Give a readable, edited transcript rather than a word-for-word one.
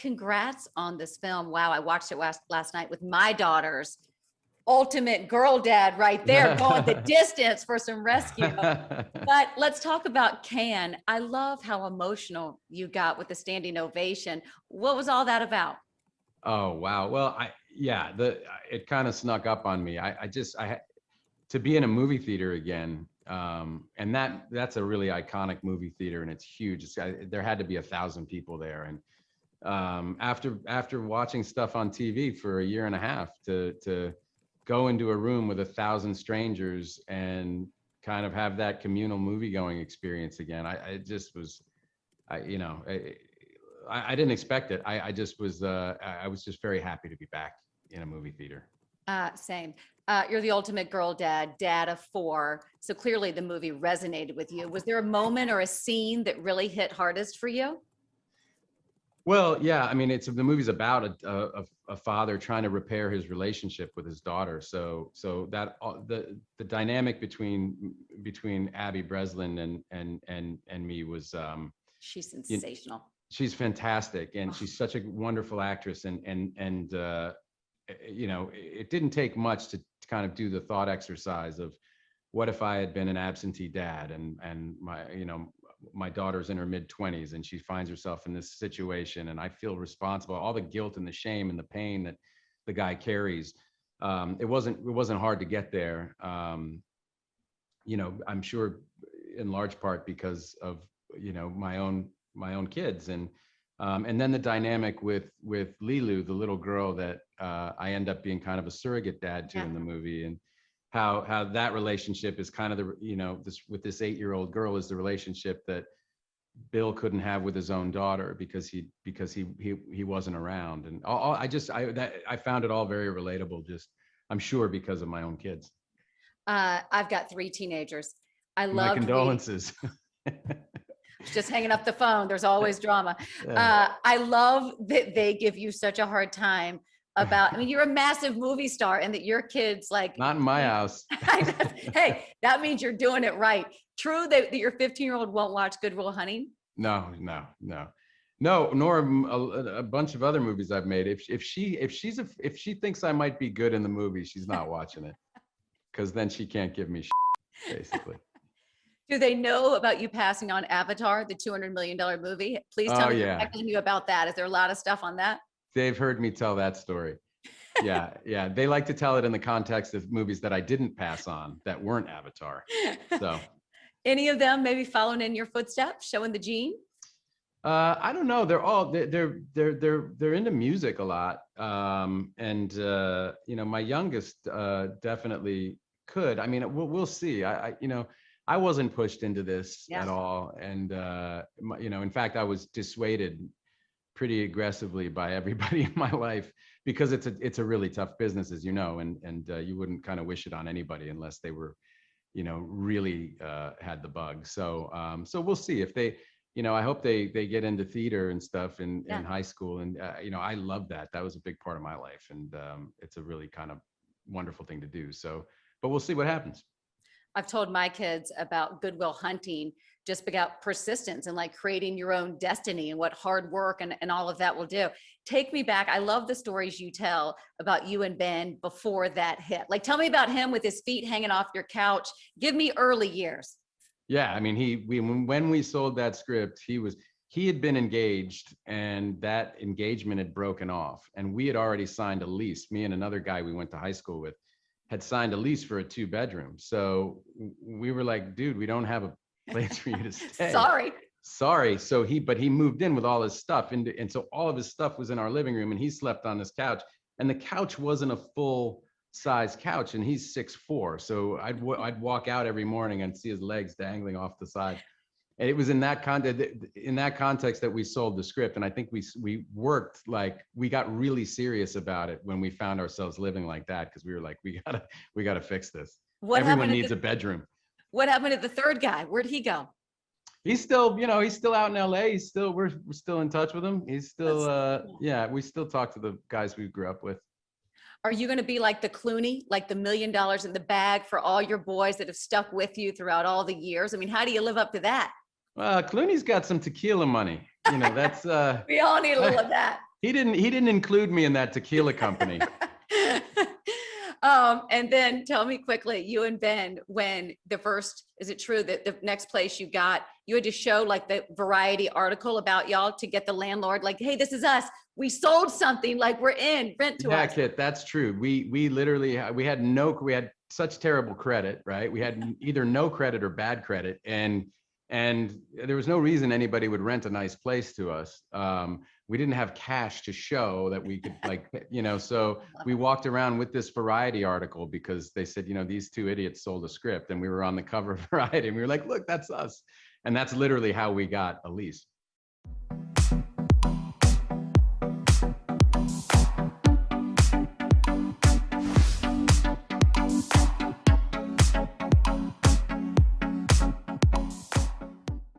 congrats on this film. Wow, I watched it last night with my daughters. Ultimate girl dad right there, going the distance for some rescue. But let's talk about Can. I love how emotional you got with the standing ovation. What was all that about? Oh, wow. Well, it kind of snuck up on me. To be in a movie theater again, and that's a really iconic movie theater, and it's huge. There had to be 1,000 people there, and after watching stuff on TV for a year and a half, to go into a room with 1,000 strangers and kind of have that communal movie going experience again, I just was, I didn't expect it. I was just very happy to be back in a movie theater. Same. You're the ultimate girl dad of 4. So clearly the movie resonated with you. Was there a moment or a scene that really hit hardest for you? Well, yeah, I mean, the movie's about a father trying to repair his relationship with his daughter. So that the dynamic between Abby Breslin and me was she's sensational. She's fantastic, and she's such a wonderful actress, and it didn't take much to kind of do the thought exercise of what if I had been an absentee dad, and my daughter's in her mid-20s and she finds herself in this situation, and I feel responsible, all the guilt and the shame and the pain that the guy carries. It wasn't hard to get there. I'm sure in large part because of my own kids, and then the dynamic with Lilu, the little girl that I end up being kind of a surrogate dad to in the movie, and how that relationship is kind of this 8-year-old girl is the relationship that Bill couldn't have with his own daughter because he wasn't around, and I found it all very relatable. Just, I'm sure because of my own kids. I've got 3 teenagers. I love my condolences. Just hanging up the phone. There's always drama. I love that they give you such a hard time about, I mean, you're a massive movie star, and that your kids like. Not in my house. Hey, that means you're doing it right. True that your 15-year-old won't watch Good Will Hunting? No, nor a bunch of other movies I've made. If she thinks I might be good in the movie, she's not watching it, because then she can't give me shit, basically. Do they know about you passing on Avatar, the $200 million movie? Please tell me exactly you about that. Is there a lot of stuff on that? They've heard me tell that story. Yeah. They like to tell it in the context of movies that I didn't pass on that weren't Avatar. So, any of them maybe following in your footsteps, showing the gene? I don't know. They're into music a lot, and my youngest definitely could. I mean, we'll see. I wasn't pushed into this at all, and in fact, I was dissuaded pretty aggressively by everybody in my life, because it's a really tough business, as you know, and you wouldn't kind of wish it on anybody unless they were, really had the bug. So we'll see if they, I hope they get into theater and stuff in high school, and I love that. That was a big part of my life, and it's a really kind of wonderful thing to do. So, but we'll see what happens. I've told my kids about Good Will Hunting, just about persistence and like creating your own destiny, and what hard work and all of that will do. Take me back. I love the stories you tell about you and Ben before that hit. Like, tell me about him with his feet hanging off your couch. Give me early years. Yeah, I mean, when we sold that script, he had been engaged, and that engagement had broken off, and we had already signed a lease. Me and another guy we went to high school with had signed a lease for a 2-bedroom. So we were like, dude, we don't have a place for you to stay. Sorry. So he moved in with all his stuff, and so all of his stuff was in our living room, and he slept on this couch, and the couch wasn't a full size couch, and he's 6'4". So I'd walk out every morning and see his legs dangling off the side. And it was in that context that we sold the script. And I think we worked, like, we got really serious about it when we found ourselves living like that, because we were like, we gotta fix this. Everyone needs a bedroom. What happened to the third guy? Where'd he go? He's still, he's still out in LA. We're still in touch with him. He's still, we still talk to the guys we grew up with. Are you going to be like the Clooney, like the $1 million in the bag for all your boys that have stuck with you throughout all the years? I mean, how do you live up to that? Clooney's got some tequila money. That's we all need a little of that. He didn't include me in that tequila company. And then tell me quickly, you and Ben, when the first, is it true that the next place you got, you had to show like the Variety article about y'all to get the landlord, like, hey, this is us. We sold something, like we're in, rent to Yeah, us. Kit, that's true. We literally we had such terrible credit, right? We had either no credit or bad credit, and there was no reason anybody would rent a nice place to us. We didn't have cash to show that we could, like, so we walked around with this Variety article because they said, these two idiots sold a script, and we were on the cover of Variety, and we were like, look, that's us. And that's literally how we got a lease.